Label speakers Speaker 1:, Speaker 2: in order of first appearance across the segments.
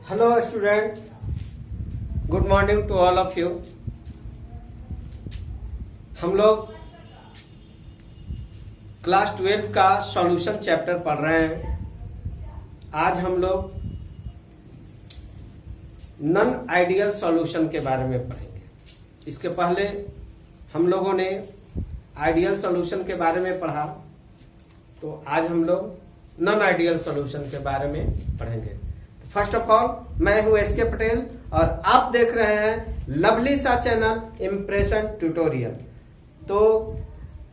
Speaker 1: Hello student, good morning to all of you. हम लोग class 12 का सॉल्यूशन चैप्टर पढ़ रहे हैं। आज हम लोग नॉन आइडियल सॉल्यूशन के बारे में पढ़ेंगे। इसके पहले हम लोगों ने आइडियल सॉल्यूशन के बारे में पढ़ा, तो आज हम लोग नॉन आइडियल सॉल्यूशन के बारे में पढ़ेंगे। फर्स्ट ऑफ ऑल, मैं हूं एस के पटेल और आप देख रहे हैं लवली सा चैनल इम्प्रेशन ट्यूटोरियल। तो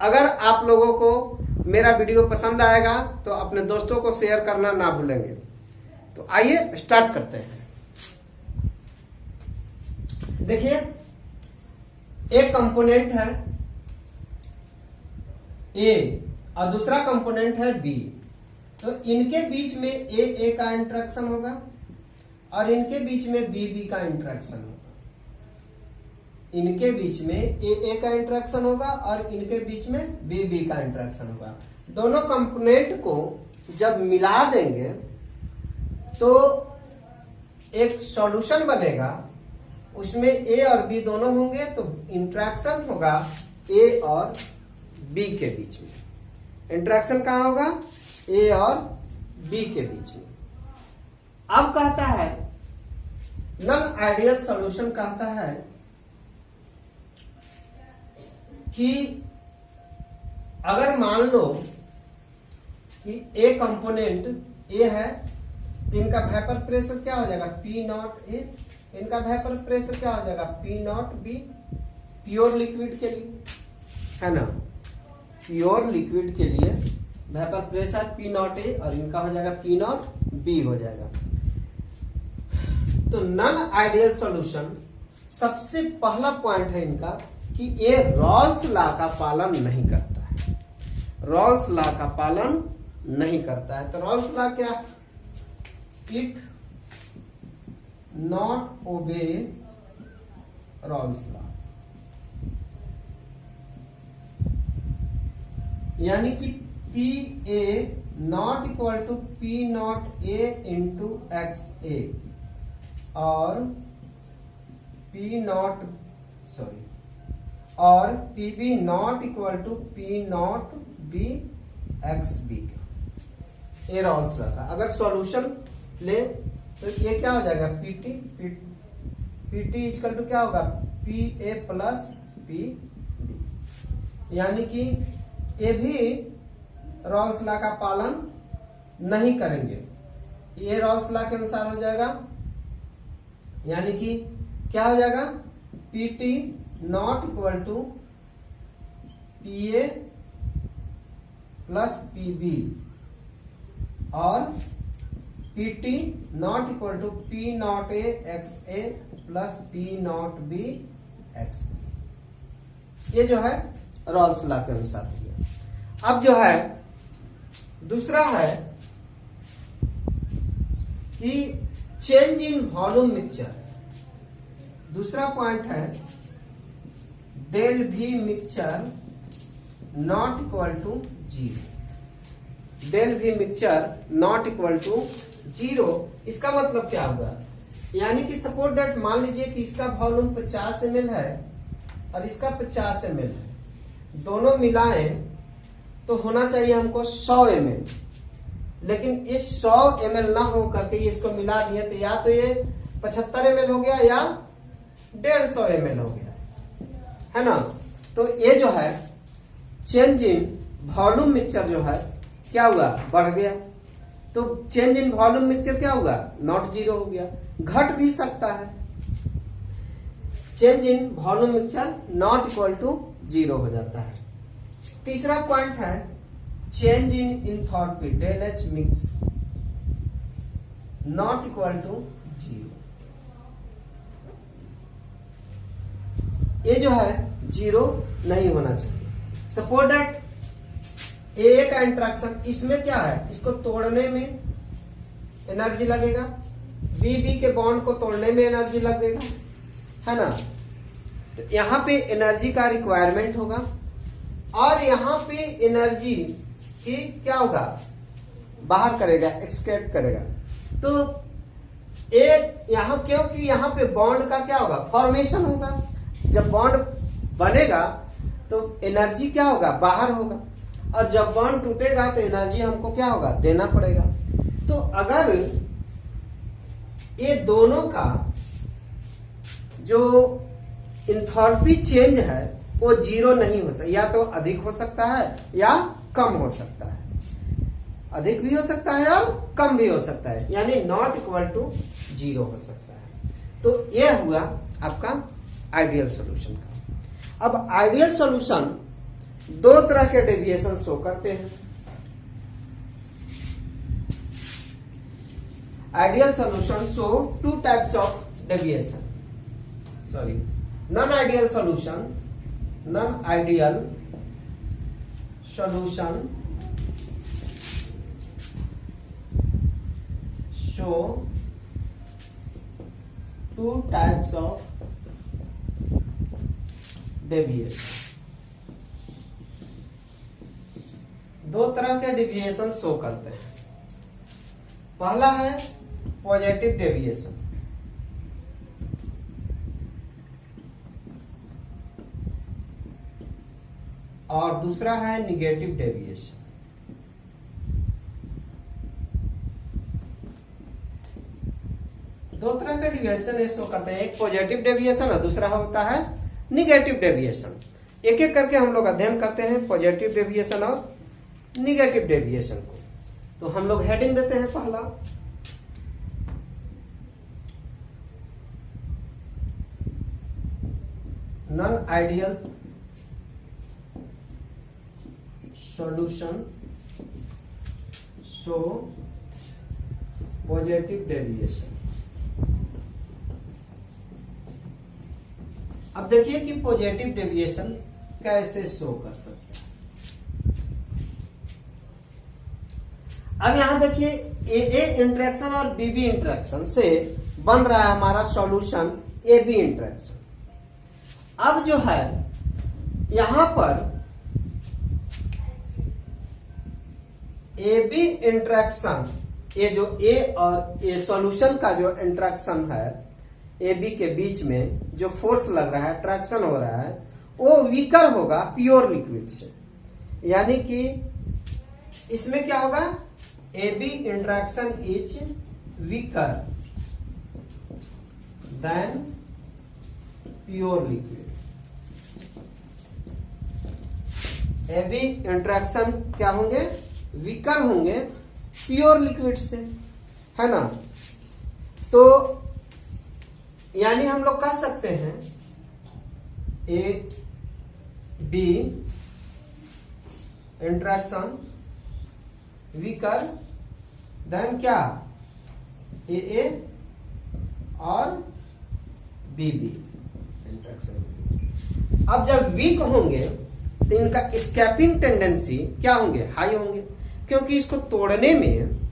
Speaker 1: अगर आप लोगों को मेरा वीडियो पसंद आएगा तो अपने दोस्तों को शेयर करना ना भूलेंगे। तो आइए स्टार्ट करते हैं। देखिए, एक कंपोनेंट है ए और दूसरा कंपोनेंट है बी। तो इनके बीच में ए का इंटरेक्शन होगा और इनके बीच में बी का इंटरेक्शन होगा। इनके बीच में ए का इंटरेक्शन होगा और इनके बीच में बी का इंटरेक्शन होगा। दोनों कंपोनेंट को जब मिला देंगे तो एक सॉल्यूशन बनेगा। उसमें ए और बी दोनों होंगे, तो इंटरेक्शन होगा ए और बी के बीच में। इंटरेक्शन कहां होगा? ए और बी के बीच में। अब कहता है नॉन आइडियल सॉल्यूशन कहता है कि अगर मान लो कि ए कंपोनेंट ए है तो इनका वेपर प्रेशर क्या हो जाएगा? P not a. इनका वेपर प्रेशर क्या हो जाएगा? P not be. Pure liquid के लिए, है ना, प्योर लिक्विड के लिए vapour pressure P not a और इनका हो जाएगा पी नॉट बी हो जाएगा। तो नॉन आइडियल सॉल्यूशन, सबसे पहला पॉइंट है इनका कि ये रॉल्स लॉ का पालन नहीं करता है। रॉल्स लॉ का पालन नहीं करता है। तो रॉल्स लॉ क्या? It not obey Raoult's law, यानी कि P A not equal to P not A into X A और पी नॉट और P B not equal to P not B X B. ये रॉल्स लॉ था। अगर solution ले तो ये क्या हो जाएगा? पीटी पीटी इक्वल टू क्या होगा? P A plus P B. यानी कि ये भी रॉल्स लॉ का पालन नहीं करेंगे। ये रॉल्स लॉ के अनुसार हो जाएगा, यानी कि क्या हो जाएगा? P T not equal to P A plus P B और P T not equal to P not A X A plus P not B X B. ये जो है रॉल्स लॉ के अनुसार हो गया। अब जो है दूसरा है कि चेंज इन वॉल्यूम मिक्सचर। दूसरा पॉइंट है del V mixture not equal to zero. Del V mixture not equal to zero. इसका मतलब क्या होगा? यानी कि सपोज दैट, मान लीजिए कि इसका वॉल्यूम 50 ml है और इसका 50 ml है, दोनों मिलाएं तो होना चाहिए हमको 100 ml। लेकिन इस 100 ml ना हो करके इसको मिला दिए तो या तो ये 75 ml हो गया या 150 ml हो गया, है ना। तो ये जो है चेंज इन वॉल्यूम मिक्सचर जो है क्या हुआ? बढ़ गया। तो चेंज इन वॉल्यूम मिक्सचर क्या होगा? नॉट जीरो हो गया। घट भी सकता है। Change in volume mixture not equal to zero हो जाता है। तीसरा पॉइंट है change in enthalpy del H mix not equal to zero. ये जो है जीरो नहीं होना चाहिए। सपोज दैट ए का इंट्रैक्शन, इसमें क्या है? इसको तोड़ने में एनर्जी लगेगा, बी के बॉन्ड को तोड़ने में एनर्जी लगेगा, है ना। तो यहां पे एनर्जी का रिक्वायरमेंट होगा और यहां पे एनर्जी की क्या होगा? बाहर करेगा, एक्सट्रैक्ट करेगा। तो एक यहाँ, क्योंकि यहाँ पे बॉन्ड का क्या होगा, फॉर्मेशन होगा। जब बॉन्ड बनेगा तो एनर्जी क्या होगा, बाहर होगा, और जब बॉन्ड टूटेगा तो एनर्जी हमको क्या होगा, देना पड़ेगा। तो अगर ये दोनों का जो इंथैल्पी चेंज है वो जीरो नहीं हो सकता, या तो अधिक हो सकता है या कम हो सकता है, अधिक भी हो सकता है और कम भी हो सकता है, यानी नॉट इक्वल टू जीरो हो सकता है। तो ये हुआ आपका आइडियल सॉल्यूशन का। अब आइडियल सॉल्यूशन दो तरह के डेविएशन शो करते हैं। Ideal solution show two types of deviation, sorry non ideal solution, non ideal solution show two types of deviation। दो तरह के डेविएशन शो करते हैं। पहला है पॉजिटिव डेविएशन, और दूसरा है निगेटिव डेविएशन। दो तरह का डेविएशन ये शो करते हैं, एक पॉजिटिव डेविएशन और दूसरा होता है निगेटिव डेविएशन। एक एक करके हम लोग अध्ययन करते हैं पॉजिटिव डेविएशन और निगेटिव डेविएशन को। तो हम लोग हेडिंग देते हैं पहला, non ideal solution show positive deviation. अब देखिए कि पॉजिटिव डेविएशन कैसे शो कर सकते हैं। अब यहां देखिए ए इंटरेक्शन और बी इंटरेक्शन से बन रहा है हमारा सॉल्यूशन ए बी इंटरेक्शन। अब जो है यहां पर ए बी इंटरेक्शन, ये जो ए और ए सॉल्यूशन का जो इंटरेक्शन है ए बी के बीच में जो फोर्स लग रहा है, अट्रैक्शन हो रहा है, वो वीकर होगा प्योर लिक्विड से। यानी कि इसमें क्या होगा, A B interaction is weaker then pure liquid. A B interaction क्या होंगे, वीकर होंगे प्योर लिक्विड से, है ना। तो यानी हम लोग कह सकते हैं A B interaction weaker then क्या, ए और बी इंटरेक्शन। अब जब वीक होंगे तो इनका स्कैपिंग टेंडेंसी क्या होंगे, हाई होंगे, क्योंकि इसको तोड़ने में,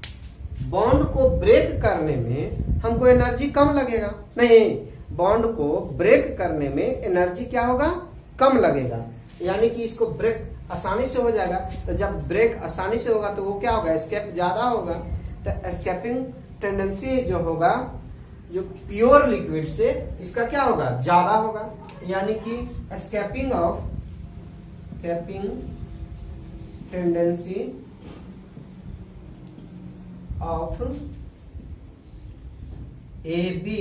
Speaker 1: बॉन्ड को ब्रेक करने में हमको एनर्जी कम लगेगा। नहीं, बॉन्ड को ब्रेक करने में एनर्जी क्या होगा, कम लगेगा, यानी कि इसको ब्रेक आसानी से हो जाएगा। तो जब ब्रेक आसानी से होगा तो वो क्या होगा, एस्केप ज्यादा होगा। तो एस्केपिंग टेंडेंसी जो होगा जो प्योर लिक्विड से, इसका क्या होगा, ज्यादा होगा। यानी कि escaping tendency of A B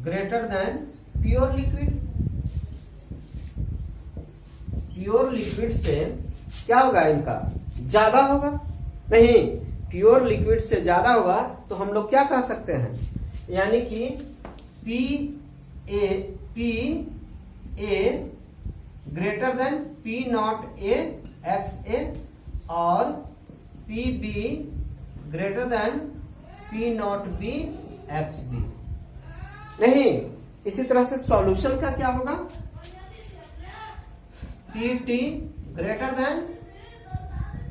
Speaker 1: greater then pure liquid. Pure liquid से क्या होगा, इनका ज्यादा होगा। नहीं, प्योर लिक्विड से ज्यादा होगा तो हम लोग क्या कह सकते हैं, यानी कि P A greater than P not A X A और P B greater than P not B X B. नहीं, इसी तरह से सॉल्यूशन का क्या होगा, P T greater than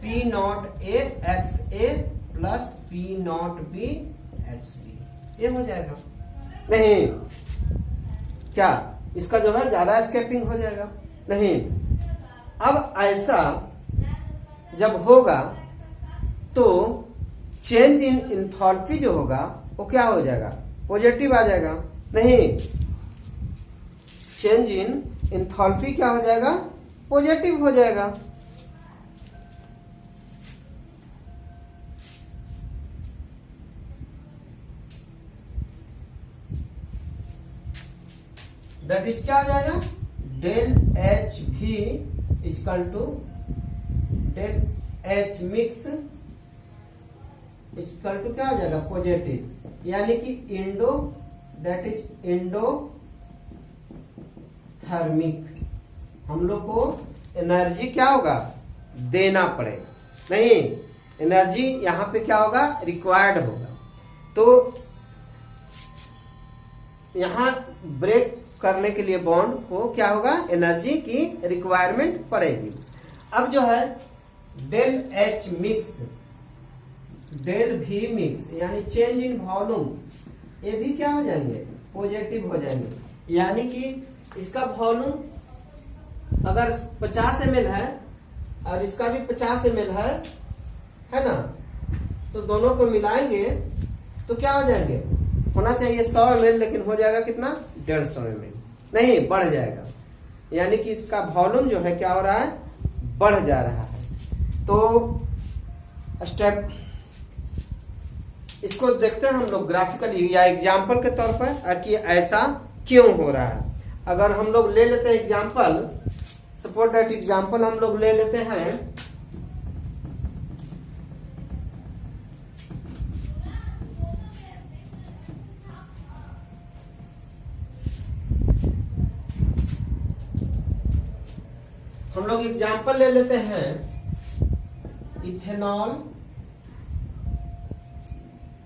Speaker 1: P not A X A plus P not B X B, ये हो जाएगा। नहीं, क्या इसका जो है ज्यादा एस्केपिंग हो जाएगा। नहीं, अब ऐसा जब होगा तो चेंज इन एंथैल्पी जो होगा वो क्या हो जाएगा, पॉजिटिव आ जाएगा। नहीं, चेंज इन एंथैल्पी क्या हो जाएगा, पॉजिटिव हो जाएगा। दैट इज क्या हो जाएगा, डेल एच भी equal to del H mix equal to क्या हो जाएगा, पॉजिटिव, यानी कि इंडो दैट इज एंडोथर्मिक। हम लोग को एनर्जी क्या होगा, देना पड़ेगा। नहीं, एनर्जी यहां पे क्या होगा, रिक्वायर्ड होगा। तो यहां ब्रेक करने के लिए बॉन्ड को क्या होगा, एनर्जी की रिक्वायरमेंट पड़ेगी। अब जो है डेल एच मिक्स डेल भी मिक्स यानी चेंज इन वॉल्यूम, ये भी क्या हो जाएंगे, पॉजिटिव हो जाएंगे। यानी कि इसका वॉल्यूम अगर 50 ml है और इसका भी 50 ml है ना, तो दोनों को मिलाएंगे तो क्या हो जाएंगे, होना चाहिए 100 ml, लेकिन हो जाएगा कितना, 150 ml। नहीं, बढ़ जाएगा, यानी कि इसका वॉल्यूम जो है क्या हो रहा है, बढ़ जा रहा है। तो स्टेप इसको देखते हैं हम लोग ग्राफिकली या एग्जाम्पल के तौर पर कि ऐसा क्यों हो रहा है। अगर हम लोग ले लेते हैं एग्जाम्पल, सपोज दैट एग्जाम्पल हम लोग ले लेते हैं एग्जाम्पल ले लेते हैं इथेनॉल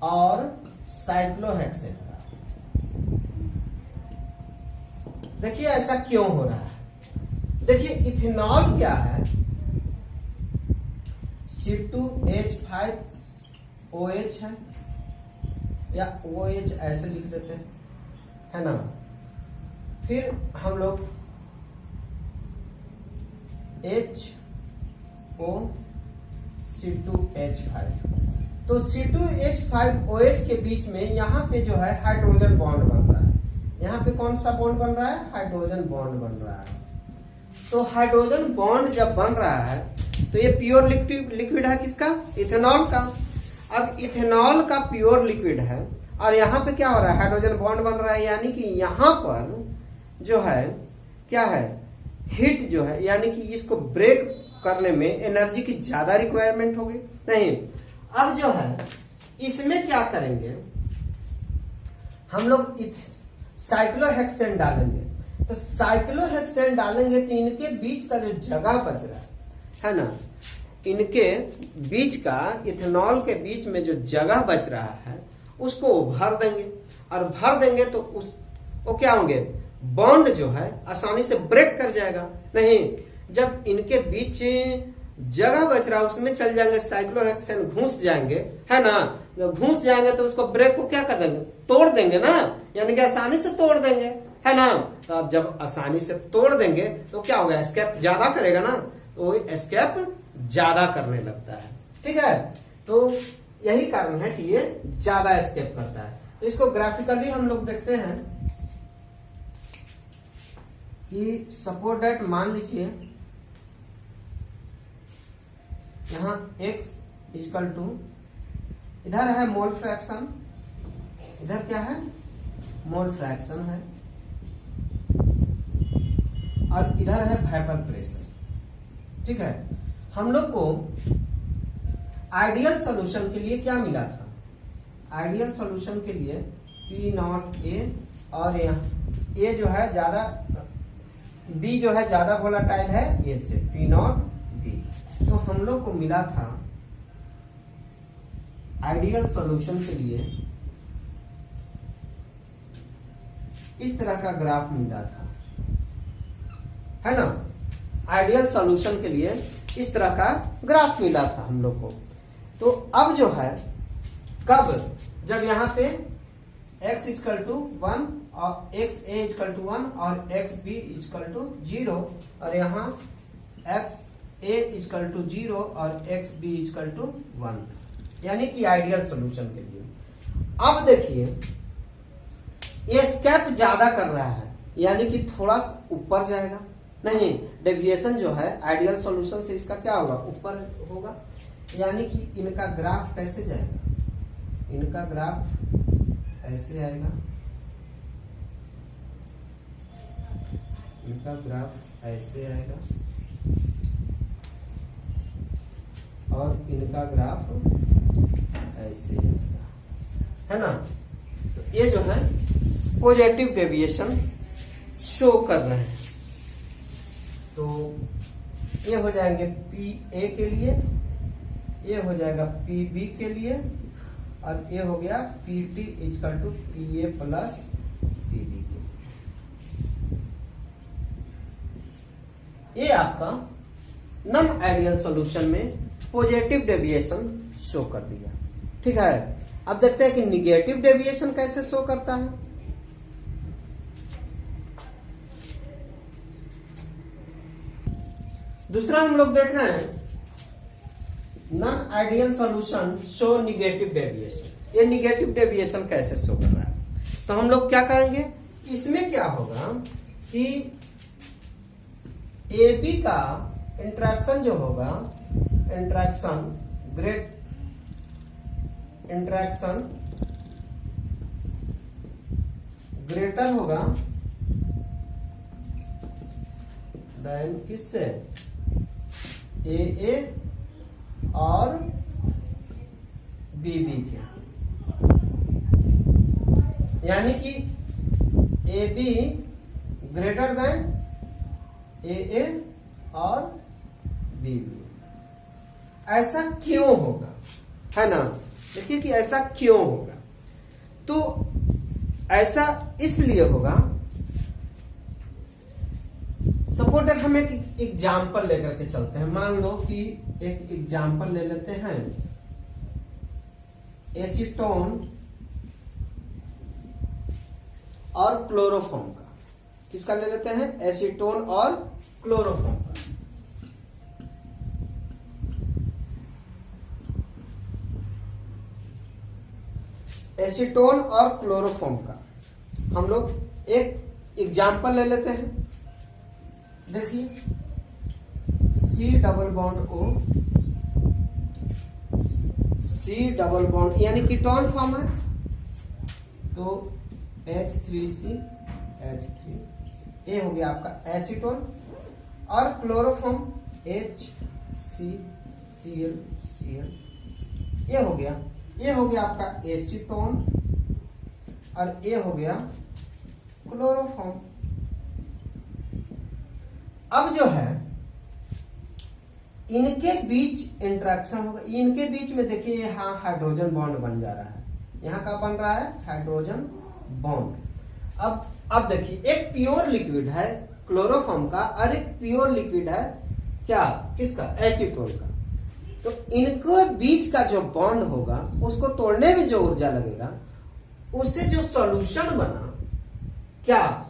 Speaker 1: और साइक्लोहेक्सेन का। देखिए ऐसा क्यों हो रहा है। देखिए इथेनॉल क्या है, C2H5OH है, या OH ऐसे लिख देते हैं, है ना। फिर हम लोग C2H5, तो C2H5OH के बीच में यहाँ पे जो है हाइड्रोजन बॉन्ड बन रहा है। यहाँ पे कौन सा बॉन्ड बन रहा है, हाइड्रोजन बॉन्ड बन रहा है। तो हाइड्रोजन बॉन्ड जब बन रहा है तो ये प्योर लिक्विड है किसका, इथेनॉल का। अब इथेनॉल का प्योर लिक्विड है और यहाँ पे क्या हो रहा है, हाइड्रोजन बॉन्ड बन रहा है, यानी कि यहाँ पर जो है क्या है, हीट जो है, यानी कि इसको ब्रेक करने में एनर्जी की ज्यादा रिक्वायरमेंट होगी। नहीं, अब जो है इसमें क्या करेंगे हम लोग, साइक्लोहेक्सेन डालेंगे। तो साइक्लोहेक्सेन डालेंगे तो इनके बीच का जो जगह बच रहा है ना, इनके बीच का, इथेनॉल के बीच में जो जगह बच रहा है उसको भर देंगे, और भर देंगे तो वो क्या होंगे, बॉन्ड जो है आसानी से ब्रेक कर जाएगा। नहीं, जब इनके बीच जगह बच रहा है उसमें चल जाएंगे साइक्लोहेक्सेन, घुस जाएंगे, है ना। जब घुस जाएंगे तो उसको ब्रेक को क्या कर देंगे, तोड़ देंगे ना, यानी कि आसानी से तोड़ देंगे, है ना। तो अब जब आसानी से तोड़ देंगे तो क्या होगा, एस्केप ज्यादा करेगा ना, तो एस्केप ज्यादा करने लगता है। ठीक है, तो यही कारण है कि ये ज्यादा एस्केप करता है। तो इसको ग्राफिकली हम लोग देखते हैं कि सपोज दैट, मान लीजिए यहां x इक्वल टू, इधर है मोल फ्रैक्शन, इधर क्या है, मोल फ्रैक्शन है, और इधर है वेपर प्रेशर। ठीक है, हम लोग को आइडियल सॉल्यूशन के लिए क्या मिला था, आइडियल सॉल्यूशन के लिए P0A, और ये जो है ज्यादा, B जो है ज्यादा वोलाटाइल है, ये से P0B। तो हम लोग को मिला था आइडियल सॉल्यूशन के लिए इस तरह का ग्राफ मिला था, है ना। आइडियल सॉल्यूशन के लिए इस तरह का ग्राफ मिला था हम लोग को। तो अब जो है, कब, जब यहाँ पे x इक्वल टू 1 और XA इक्वल टू 1 और XB इक्वल टू 0, और यहाँ XA इक्वल टू 0 और XB इक्वल टू 1, यानी कि आइडियल सॉल्यूशन के लिए। अब देखिए ये स्केप ज्यादा कर रहा है, यानी कि थोड़ा ऊपर जाएगा। नहीं, डेविएशन जो है आइडियल सॉल्यूशन से इसका क्या होगा, ऊपर होगा। यानी कि इनका ग्राफ कैसे जाएगा, इनका ग्राफ ऐसे आएगा, इनका ग्राफ ऐसे आएगा और इनका ग्राफ ऐसे आएगा, है ना। तो ये जो है पॉजिटिव डेविएशन शो कर रहे हैं। तो ये हो जाएंगे पी ए के लिए, ये हो जाएगा पी बी के लिए, और ये हो गया P T equal to P A plus P D के लिए। ये आपका नॉन आइडियल सॉल्यूशन में पॉजिटिव डेविएशन शो कर दिया। ठीक है, अब देखते हैं कि निगेटिव डेविएशन कैसे शो करता है। दूसरा हम लोग देख रहे हैं non ideal solution show negative deviation. ये निगेटिव डेविएशन कैसे शो कर रहा है, तो हम लोग क्या करेंगे, इसमें क्या होगा कि ए बी का इंट्रैक्शन जो होगा, इंट्रैक्शन ग्रेटर होगा देन किससे, ए और बी के। यानी कि ए बी ग्रेटर देन ए और बी। ऐसा क्यों होगा, है ना। देखिए कि ऐसा क्यों होगा, तो ऐसा इसलिए होगा। सपोर्टर हम एक एग्जाम्पल लेकर के चलते हैं। मान लो कि एक एग्जाम्पल ले लेते हैं एसीटोन और क्लोरोफॉर्म का। किसका ले लेते हैं, एसीटोन और क्लोरोफॉर्म का। एसीटोन और क्लोरोफॉर्म का हम लोग एक एग्जाम्पल ले लेते हैं। देखिए C double bond O, C double bond यानी कीटोन फॉर्म है, तो H3C H3, ये हो गया आपका एसीटोन, और क्लोरोफॉर्म HCCl Cl, ये हो गया आपका एसीटोन, और ये हो गया क्लोरोफॉर्म। अब जो है इनके बीच इंटरेक्शन होगा, इनके बीच में देखिए यहाँ हाइड्रोजन बॉन्ड बन जा रहा है। यहाँ का बन रहा है हाइड्रोजन बॉन्ड। अब देखिए एक प्योर लिक्विड है क्लोरोफॉर्म का, और एक प्योर लिक्विड है क्या, किसका, एसीटोन का। तो इनके बीच का जो बॉन्ड होगा उसको तोड़ने में जो ऊर्जा लगेगा, उससे जो सॉल्यूशन बना क्या,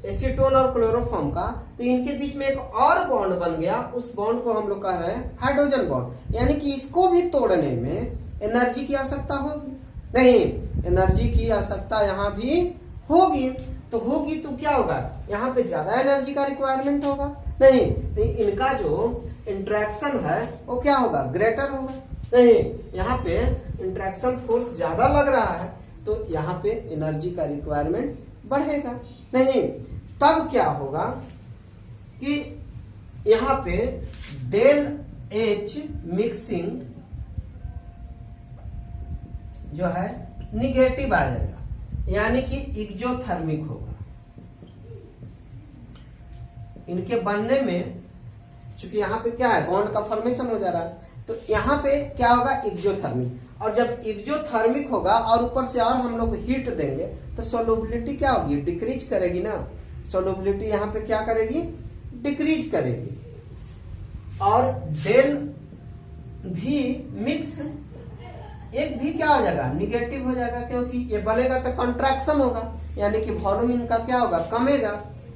Speaker 1: एसीटोन और क्लोरोफॉर्म का, तो इनके बीच में एक और बॉन्ड बन गया। उस बॉन्ड को हम लोग कह रहे हैं हाइड्रोजन बॉन्ड। यानी कि इसको भी तोड़ने में एनर्जी की आवश्यकता होगी, नहीं, एनर्जी की आवश्यकता यहाँ भी होगी। तो होगी तो क्या होगा, यहाँ पे ज्यादा एनर्जी का रिक्वायरमेंट होगा, नहीं, तो इनका जो इंट्रैक्शन है वो क्या होगा, ग्रेटर होगा। नहीं, यहाँ पे इंट्रैक्शन फोर्स ज्यादा लग रहा है, तो यहाँ पे एनर्जी का रिक्वायरमेंट बढ़ेगा। नहीं, तब क्या होगा कि यहाँ पे डेल H मिक्सिंग जो है निगेटिव आ जाएगा, यानी कि एक्सोथर्मिक होगा। इनके बनने में चूंकि यहाँ पे क्या है, बॉन्ड का फॉर्मेशन हो जा रहा है, तो यहाँ पे क्या होगा, एक्सोथर्मिक। और जब एक्सोथर्मिक होगा और ऊपर से और हम लोग हीट देंगे तो सोलुबिलिटी क्या होगी, डिक्रीज करेगी ना। सोलुबिलिटी यहाँ पे क्या करेगी, डिक्रीज करेगी। और डेल भी मिक्स एक भी क्या हो जाएगा, निगेटिव हो जाएगा, क्योंकि ये बनेगा तो कंट्रैक्शन होगा, यानी कि वॉल्यूम इनका क्या होगा, कमेगा।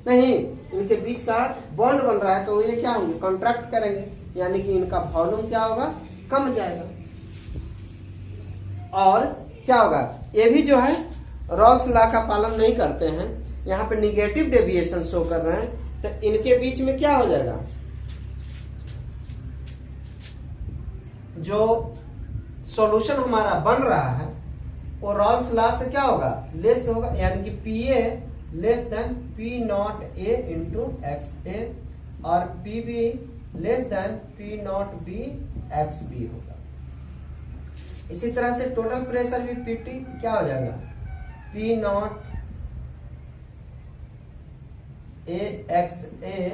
Speaker 1: नहीं, इनके बीच का बॉन्ड बन रहा है तो ये क्या होंगे, कॉन्ट्रैक्ट करेंगे, यानी कि इनका वॉल्यूम क्या होगा, कम जाएगा। और क्या होगा, ये भी जो है रॉल्स लॉ का पालन नहीं करते हैं, यहाँ पे निगेटिव डेविएशन शो कर रहे हैं, तो इनके बीच में क्या हो जाएगा, जो सॉल्यूशन हमारा बन रहा है वो रॉल्स लॉ से क्या होगा, लेस होगा, यानी कि P A less than P not A into X A और P B less than P not B X B होगा। इसी तरह से टोटल प्रेशर भी पीटी क्या हो जाएगा, P not A X A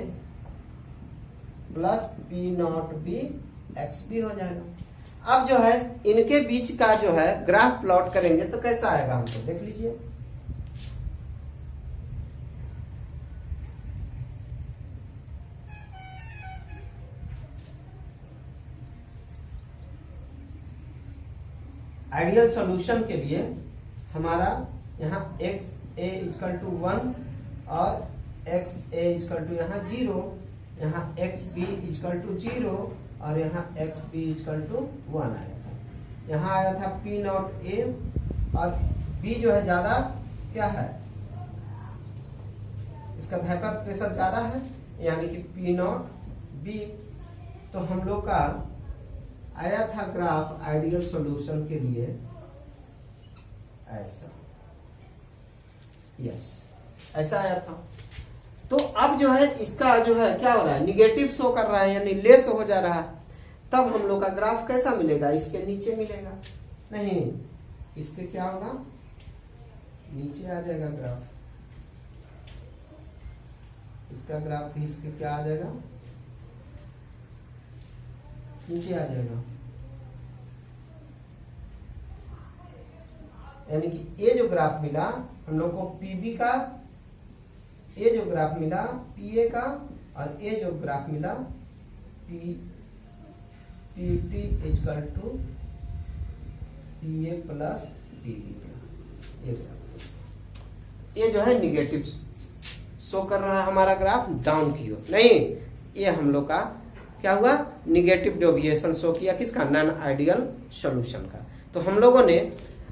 Speaker 1: plus P not B X B हो जाएगा। अब जो है इनके बीच का जो है ग्राफ प्लॉट करेंगे तो कैसा आएगा हमको देख लीजिए। आइडियल सॉल्यूशन के लिए हमारा यहाँ x a इक्वल टू 1 और x a इक्वल टू यहाँ 0, यहाँ x b इक्वल टू 0 और यहाँ x b इक्वल टू 1 आया था। यहाँ आया था p नॉट a और b जो है ज्यादा क्या है, इसका वेपर प्रेशर ज्यादा है, यानी कि p नॉट b। तो हम लोग का आया था ग्राफ आइडियल सॉल्यूशन के लिए ऐसा, यस ऐसा आया था। तो अब जो है इसका जो है क्या हो रहा है, निगेटिव शो कर रहा है, यानी लेस हो जा रहा है। तब हम लोग का ग्राफ कैसा मिलेगा, इसके नीचे मिलेगा, नहीं इसके क्या होगा, नीचे आ जाएगा ग्राफ, इसका ग्राफ भी इसके क्या आ जाएगा, नीचे आ जाएगा। यानी कि ये जो ग्राफ मिला हम लोग को पीबी का, ये जो ग्राफ मिला पीए का, और ये जो ग्राफ मिला PT equal to PA plus PB का, ये जो है निगेटिव शो कर रहा है हमारा ग्राफ डाउन की ओर। नहीं, ये हम लोग का क्या हुआ, निगेटिव डेविएशन शो किया, किसका, नॉन आइडियल सॉल्यूशन का। तो हम लोगों ने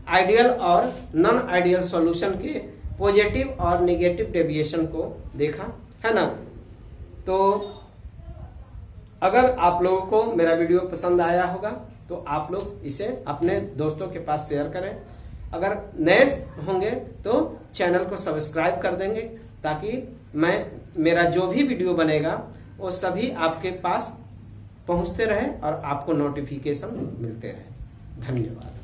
Speaker 1: आइडियल और नॉन आइडियल सॉल्यूशन के पॉजिटिव और नेगेटिव डेविएशन को देखा है ना। तो अगर आप लोगों को मेरा वीडियो पसंद आया होगा तो आप लोग इसे अपने दोस्तों के पास शेयर करें। अगर नए होंगे तो चैनल को सब्सक्राइब कर देंगे, ताकि मेरा जो भी वीडियो बनेगा वो सभी आपके पास पहुंचते रहे और आपको नोटिफिकेशन मिलते रहे। धन्यवाद।